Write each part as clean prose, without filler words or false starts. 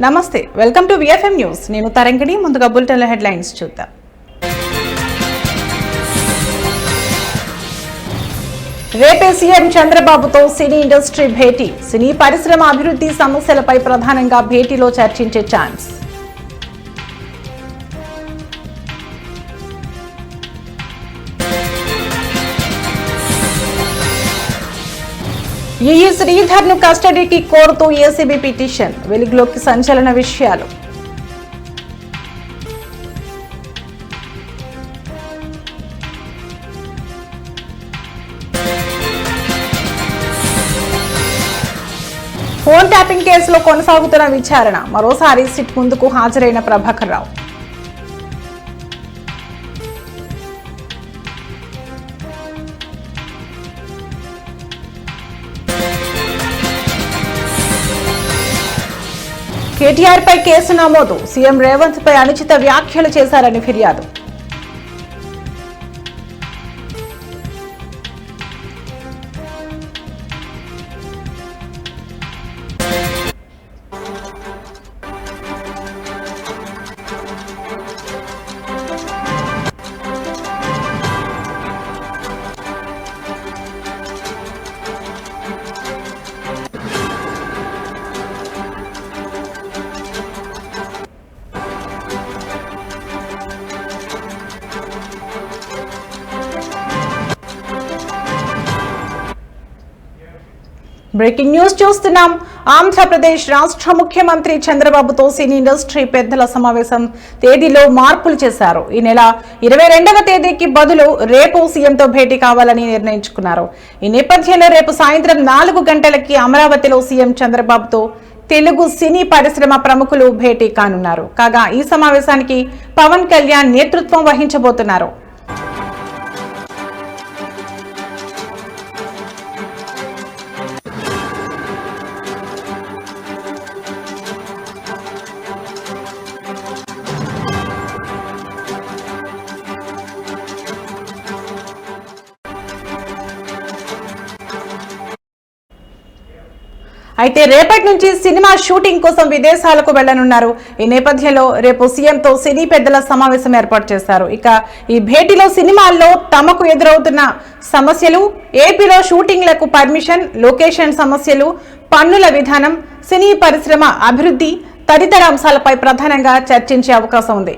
నమస్తే, welcome to VFM news. నేను తరంగిణి. ముందుగా బులెటిన్ హెడ్లైన్స్ చూద్దాం. రేపే సీఎం చంద్రబాబుతో సినీ ఇండస్ట్రీ భేటీ. సినీ పరిశ్రమ అభివృద్ధి సమస్యలపై ప్రధానంగా భేటీలో చర్చించే ఛాన్స్. ఈఈ శ్రీధర్ ను కస్టడీకి కోరుతూ ఏసీబీ పిటిషన్. వెలుగులోకి సంచలన విషయాలు. ఫోన్ ట్యాపింగ్ కేసులో కొనసాగుతున్న విచారణ. మరోసారి సిట్ ముందుకు హాజరైన ప్రభాకర్ రావు. కేటీఆర్ పై కేసు నమోదు. సీఎం రేవంత్ పై అనుచిత వ్యాఖ్యలు చేశారని ఫిర్యాదు. బ్రేకింగ్ న్యూస్ చూస్తున్నాం. ఆంధ్రప్రదేశ్ రాష్ట్ర ముఖ్యమంత్రి చంద్రబాబుతో సినీ ఇండస్ట్రీ పెద్దల సమావేశం తేదీలో మార్పులు చేశారు. ఈ నెల 22వ తేదీకి బదులు రేపు సీఎంతో భేటీ కావాలని నిర్ణయించుకున్నారు. ఈ నేపథ్యంలో రేపు సాయంత్రం 4 గంటలకి అమరావతిలో సీఎం చంద్రబాబుతో తెలుగు సినీ పరిశ్రమ ప్రముఖులు భేటీ కానున్నారు. కాగా ఈ సమావేశానికి పవన్ కళ్యాణ్ నేతృత్వం వహించబోతున్నారు. అయితే రేపటి నుంచి సినిమా షూటింగ్ కోసం విదేశాలకు వెళ్లనున్నారు. ఈ నేపథ్యంలో రేపు సీఎంతో సినీ పెద్దల సమావేశం ఏర్పాటు చేశారు. ఇక ఈ భేటీలో సినిమాల్లో తమకు ఎదురవుతున్న సమస్యలు, ఏపీలో షూటింగ్లకు పర్మిషన్, లొకేషన్ సమస్యలు, పన్నుల విధానం, సినీ పరిశ్రమ అభివృద్ధి తదితర అంశాలపై ప్రధానంగా చర్చించే అవకాశం ఉంది.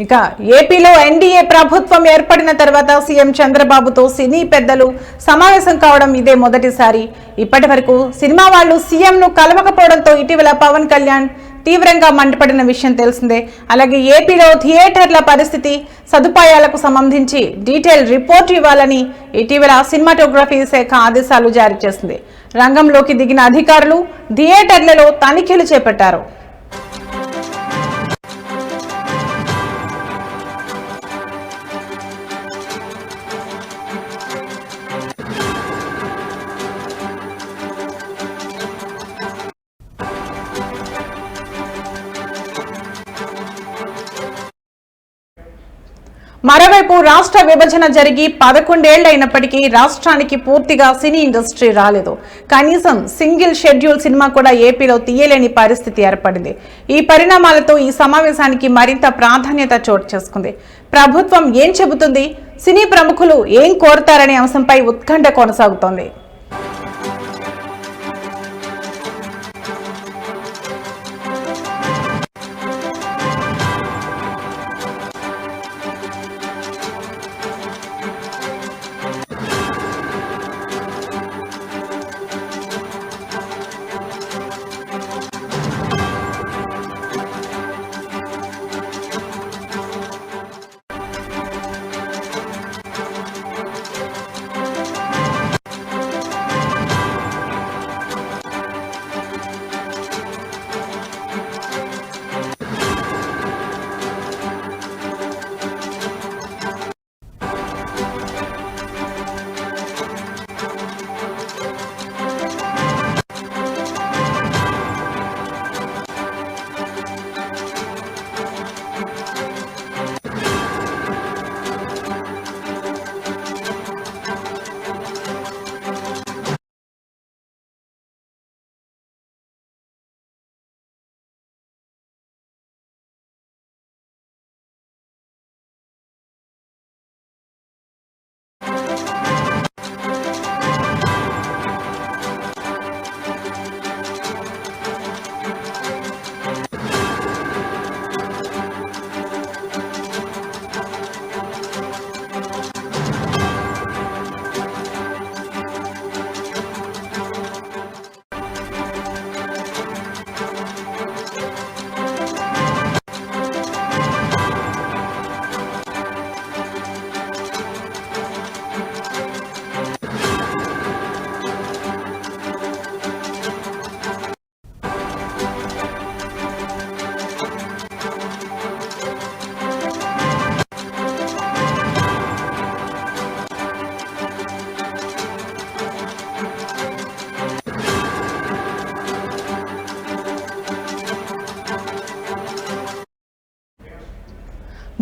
ఇక ఏపీలో ఎన్డీఏ ప్రభుత్వం ఏర్పడిన తర్వాత సీఎం చంద్రబాబుతో సినీ పెద్దలు సమావేశం కావడం ఇదే మొదటిసారి. ఇప్పటి వరకు సినిమా వాళ్ళు సీఎంను కలవకపోవడంతో ఇటీవల పవన్ కళ్యాణ్ తీవ్రంగా మండిపడిన విషయం తెలిసిందే. అలాగే ఏపీలో థియేటర్ల పరిస్థితి, సదుపాయాలకు సంబంధించి డీటెయిల్ రిపోర్ట్ ఇవ్వాలని ఇటీవల సినిమాటోగ్రఫీ శాఖ ఆదేశాలు జారీ చేసింది. రంగంలోకి దిగిన అధికారులు థియేటర్లలో తనిఖీలు చేపట్టారు. మరోవైపు రాష్ట్ర విభజన జరిగి 11 ఏళ్లు అయినప్పటికీ రాష్ట్రానికి పూర్తిగా సినీ ఇండస్ట్రీ రాలేదు. కనీసం సింగిల్ షెడ్యూల్ సినిమా కూడా ఏపీలో తీయలేని పరిస్థితి ఏర్పడింది. ఈ పరిణామాలతో ఈ సమావేశానికి మరింత ప్రాధాన్యత చోటు చేసుకుంది. ప్రభుత్వం ఏం చెబుతుంది, సినీ ప్రముఖులు ఏం కోరుతారనే అంశంపై ఉత్కంఠ కొనసాగుతోంది.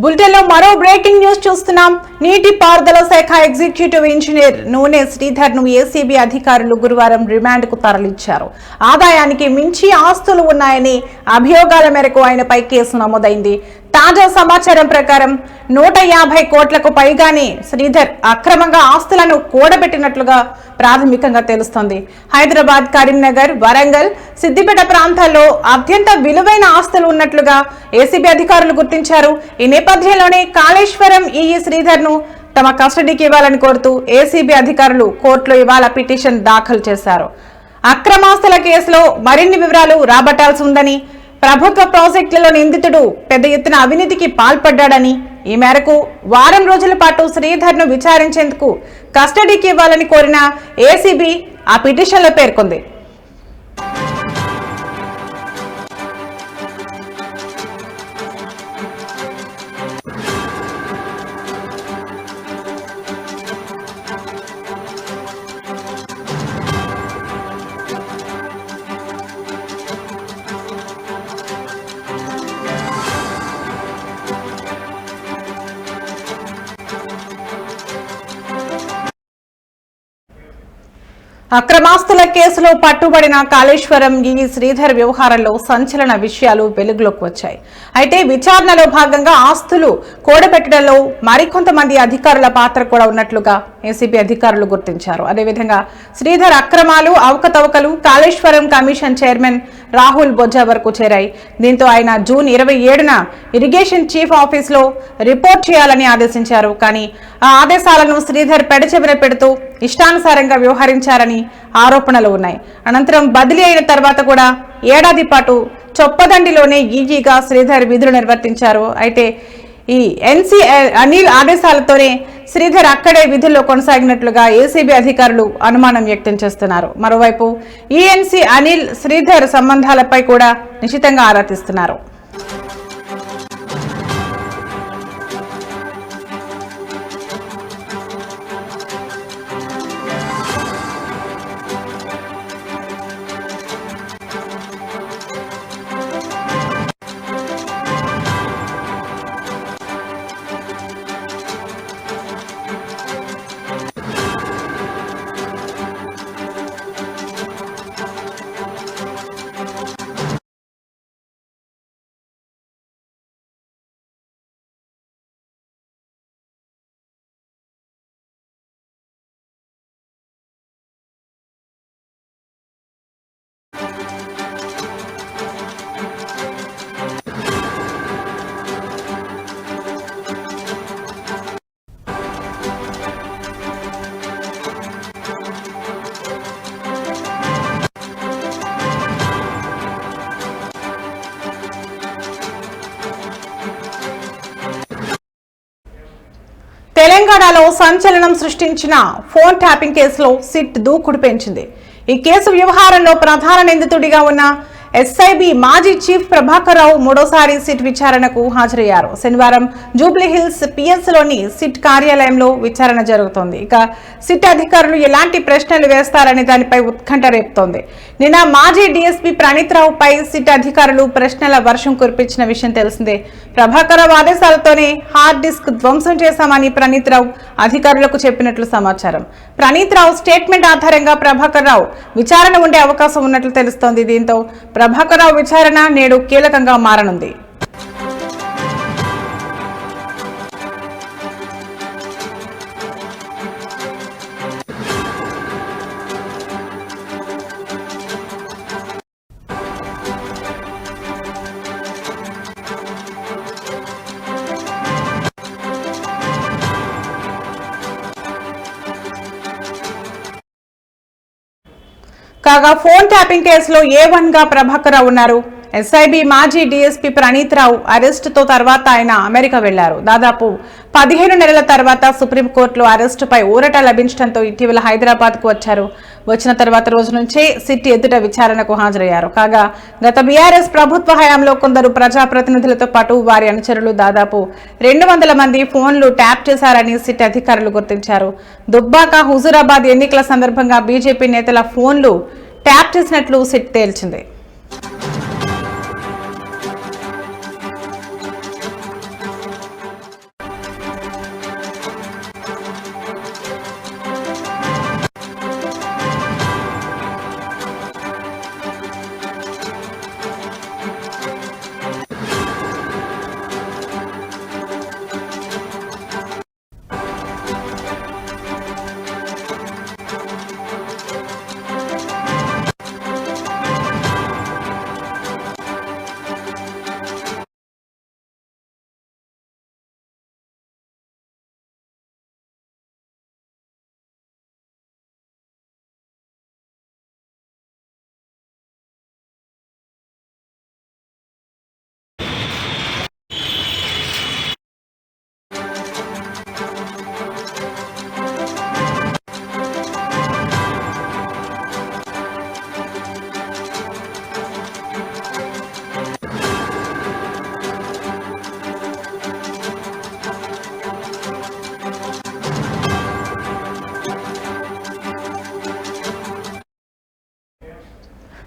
బులెటిన్లో మరో బ్రేకింగ్ న్యూస్ చూస్తున్నాం. నీటి పారుదల శాఖ ఎగ్జిక్యూటివ్ ఇంజనీర్ నూనె శ్రీధర్ ను ఏసీబీ అధికారులు గురువారం రిమాండ్ కు తరలించారు. ఆదాయానికి మించి ఆస్తులు ఉన్నాయని అభియోగాల మేరకు ఆయనపై కేసు నమోదైంది. తాజా సమాచారం ప్రకారం 150 కోట్లకు పైగానే శ్రీధర్ అక్రమంగా ఆస్తులను కూడబెట్టినట్లుగా ప్రాథమికంగా తెలుస్తోంది. హైదరాబాద్, కరీంనగర్, వరంగల్, సిద్దిపేట ప్రాంతాల్లో అత్యంత విలువైన ఆస్తులు ఉన్నట్లుగా ఏసీబీ అధికారులు గుర్తించారు. ఈ నేపథ్యంలోనే కాళేశ్వరం ఈఈ శ్రీధర్ ను తమ కస్టడీకి ఇవ్వాలని కోరుతూ ఏసీబీ అధికారులు కోర్టులో ఇవాళ పిటిషన్ దాఖలు చేశారు. అక్రమాస్తుల కేసులో మరిన్ని వివరాలు రాబట్టాల్సి ఉందని, ప్రభుత్వ ప్రాజెక్టులలో నిందితుడు పెద్ద ఎత్తున అవినీతికి పాల్పడ్డాడని, ఈ మేరకు వారం రోజుల పాటు శ్రీధర్ ను విచారించేందుకు కస్టడీకి ఇవ్వాలని కోరిన ఏసీబీ ఆ పిటిషన్లో పేర్కొంది. అక్రమాస్తుల కేసులో పట్టుబడిన కాళేశ్వరం ఈఈ శ్రీధర్ వ్యవహారంలో సంచలన విషయాలు వెలుగులోకి వచ్చాయి. అయితే విచారణలో భాగంగా ఆస్తులు కూడబెట్టడంలో మరికొంతమంది అధికారుల పాత్ర కూడా ఉన్నట్లుగా ఏసీబీ అధికారులు గుర్తించారు. అదేవిధంగా శ్రీధర్ అక్రమాలు, అవకతవకలు కాళేశ్వరం కమిషన్ చైర్మన్ రాహుల్ బొజ్జా వరకు చేరాయి. దీంతో ఆయన జూన్ 27న ఇరిగేషన్ చీఫ్ ఆఫీస్లో రిపోర్ట్ చేయాలని ఆదేశించారు. కానీ ఆ ఆదేశాలను శ్రీధర్ పెడచెవిన పెడుతూ ఇష్టానుసారంగా వ్యవహరించారని ఆరోపణలు ఉన్నాయి. అనంతరం బదిలీ అయిన తర్వాత కూడా ఏడాది పాటు చొప్పదండిలోనే ఈజీగా శ్రీధర్ విధులు నిర్వర్తించారు. అయితే ఈ ఎన్సీ అనిల్ ఆదేశాలతోనే శ్రీధర్ అక్కడే విధుల్లో కొనసాగినట్లుగా ఏసీబీ అధికారులు అనుమానం వ్యక్తం చేస్తున్నారు. మరోవైపు ఈఎన్సీ అనిల్ శ్రీధర్ సంబంధాలపై కూడా నిశితంగా ఆరా తీస్తున్నారు. తెలంగాణలో సంచలనం సృష్టించిన ఫోన్ ట్యాపింగ్ కేసులో సిట్ దూకుడు పెంచింది. ఈ కేసు వ్యవహారంలో ప్రధాన నిందితుడిగా ఉన్న ఎస్ఐబి మాజీ చీఫ్ ప్రభాకర్ రావు మూడోసారి సిట్ విచారణకు హాజరయ్యారు. శనివారం జూబ్లీహిల్స్ పిఎస్లోని సిట్ కార్యాలయంలో విచారణ జరుగుతోంది. ఇక సిట్ అధికారులు ఎలాంటి ప్రశ్నలు వేస్తారనే దానిపై ఉత్కంఠ రేపుతోంది. నిన్న మాజీ డీఎస్పీ ప్రణీత్ రావుపై సిట్ అధికారులు ప్రశ్నల వర్షం కురిపించిన విషయం తెలిసిందే. ప్రభాకర్ రావు ఆదేశాలతోనే హార్డ్ డిస్క్ ధ్వంసం చేశామని ప్రణీత్ రావు అధికారులకు చెప్పినట్లు సమాచారం. ప్రణీత్ రావు స్టేట్మెంట్ ఆధారంగా ప్రభాకర్ రావు విచారణ ఉండే అవకాశం ఉన్నట్లు తెలుస్తోంది. దీంతో ప్రభాకర్ రావు విచారణ నేడు కీలకంగా మారనుంది. కాగా ఫోన్ ట్యాపింగ్ కేసులో A1 గా ప్రభాకర్ రావు ఉన్నారు. ఎస్ఐబి మాజీ డీఎస్పీ ప్రణీత్ రావు అరెస్టుతో తర్వాత ఆయన అమెరికా వెళ్లారు. దాదాపు 15 నెలల తర్వాత సుప్రీంకోర్టులో అరెస్టుపై ఊరట లభించడంతో ఇటీవల హైదరాబాద్ కు వచ్చారు. వచ్చిన తర్వాత రోజు నుంచే సిట్ ఎదుట విచారణకు హాజరయ్యారు. కాగా గత బీఆర్ఎస్ ప్రభుత్వ హయాంలో కొందరు ప్రజాప్రతినిధులతో పాటు వారి అనుచరులు దాదాపు 200 మంది ఫోన్లు ట్యాప్ చేశారని సిట్ అధికారులు గుర్తించారు. దుబ్బాక, హుజూరాబాద్ ఎన్నికల సందర్భంగా బీజేపీ నేతల ఫోన్లు ట్యాప్ చేసినట్లు సిట్ తేల్చింది.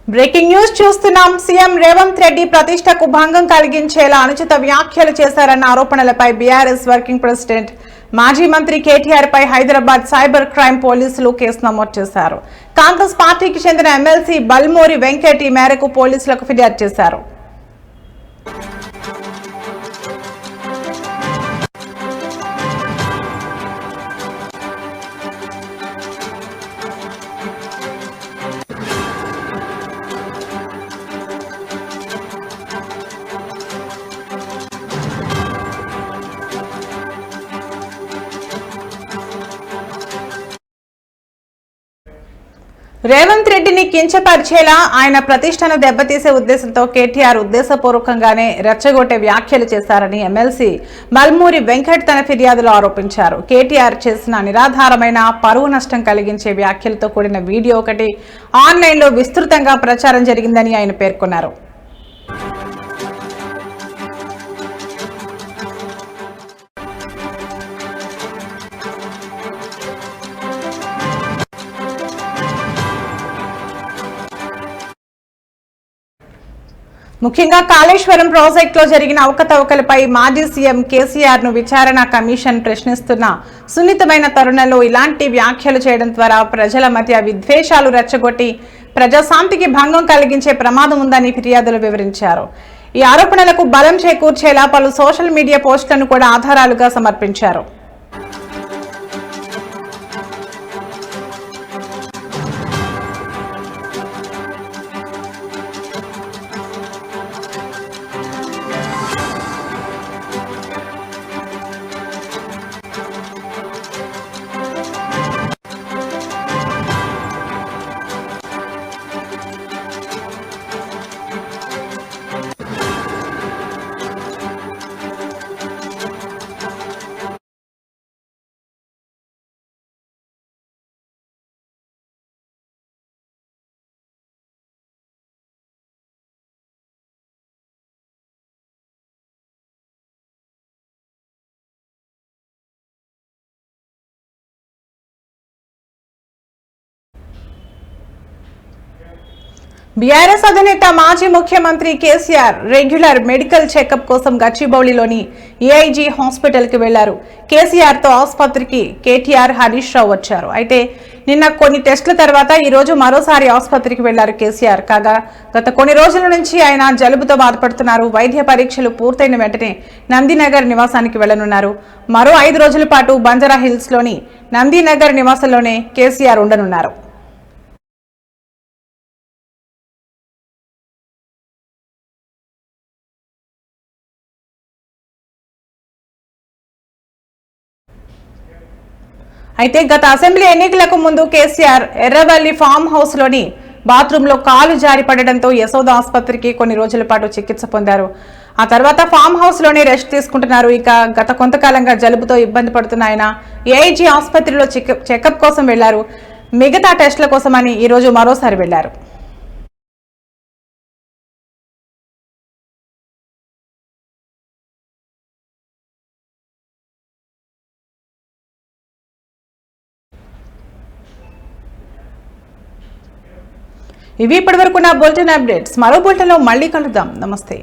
బ్రేకింగ్ న్యూస్ చూస్తున్నాం. సీఎం రేవంత్ రెడ్డి ప్రతిష్టకు భంగం కలిగించేలా అనుచిత వ్యాఖ్యలు చేశారన్న ఆరోపణలపై బీఆర్ఎస్ వర్కింగ్ ప్రెసిడెంట్ మాజీ మంత్రి కేటీఆర్ పై హైదరాబాద్ సైబర్ క్రైమ్ పోలీసులు కేసు నమోదు చేశారు. కాంగ్రెస్ పార్టీకి చెందిన ఎమ్మెల్సీ బల్మూరి వెంకట్ ఈ మేరకు పోలీసులకు ఫిర్యాదు చేశారు. రేవంత్ రెడ్డిని కించపరిచేలా ఆయన ప్రతిష్టను దెబ్బతీసే ఉద్దేశంతో కేటీఆర్ ఉద్దేశపూర్వకంగానే రెచ్చగొట్టే వ్యాఖ్యలు చేశారని ఎమ్మెల్సీ బల్మూరి వెంకట్ తన ఫిర్యాదులో ఆరోపించారు. కేటీఆర్ చేసిన నిరాధారమైన పరువు నష్టం కలిగించే వ్యాఖ్యలతో కూడిన వీడియో ఒకటి ఆన్లైన్లో విస్తృతంగా ప్రచారం జరిగిందని ఆయన పేర్కొన్నారు. ముఖ్యంగా కాళేశ్వరం ప్రాజెక్టులో జరిగిన అవకతవకలపై మాజీ సీఎం కేసీఆర్ ను విచారణ కమిషన్ ప్రశ్నిస్తున్న సున్నితమైన తరుణంలో ఇలాంటి వ్యాఖ్యలు చేయడం ద్వారా ప్రజల మధ్య విద్వేషాలు రెచ్చగొట్టి ప్రజాశాంతికి భంగం కలిగించే ప్రమాదం ఉందని ఫిర్యాదులు వివరించారు. ఈ ఆరోపణలకు బలం చేకూర్చేలా పలు సోషల్ మీడియా పోస్టులను కూడా ఆధారాలుగా సమర్పించారు. బీఆర్ఎస్ అధినేత మాజీ ముఖ్యమంత్రి కేసీఆర్ రెగ్యులర్ మెడికల్ చెకప్ కోసం గచ్చిబౌలిలోని ఏఐజీ హాస్పిటల్ కి వెళ్లారు. కేసీఆర్ తో ఆసుపత్రికి కేటీఆర్, హరీష్ రావు వచ్చారు. అయితే నిన్న కొన్ని టెస్టుల తర్వాత ఈ రోజు మరోసారి ఆసుపత్రికి వెళ్లారు కేసీఆర్. కాగా గత కొన్ని రోజుల నుంచి ఆయన జలుబుతో బాధపడుతున్నారు. వైద్య పరీక్షలు పూర్తయిన వెంటనే నందినగర్ నివాసానికి వెళ్లనున్నారు. మరో 5 రోజుల పాటు బంజారా హిల్స్ లోని నందినగర్ నివాసంలోనే కేసీఆర్ ఉండనున్నారు. అయితే గత అసెంబ్లీ ఎన్నికలకు ముందు కేసీఆర్ ఎర్రవల్లి ఫామ్ హౌస్ లోని బాత్రూంలో కాలు జారి పడడంతో యశోద ఆసుపత్రికి కొన్ని రోజుల పాటు చికిత్స పొందారు. ఆ తర్వాత ఫామ్ హౌస్ లోనే రెస్ట్ తీసుకుంటున్నారు. ఇక గత కొంతకాలంగా జలుబుతో ఇబ్బంది పడుతున్న ఆయన ఏఐజీ ఆసుపత్రిలో చెకప్ కోసం వెళ్లారు. మిగతా టెస్టుల కోసమని ఈ రోజు మరోసారి వెళ్లారు. ఇవి ఇప్పటివరకు నా బులెటిన్ అప్డేట్స్. మరో బులెటిన్లో మళ్ళీ కలుద్దాం. నమస్తే.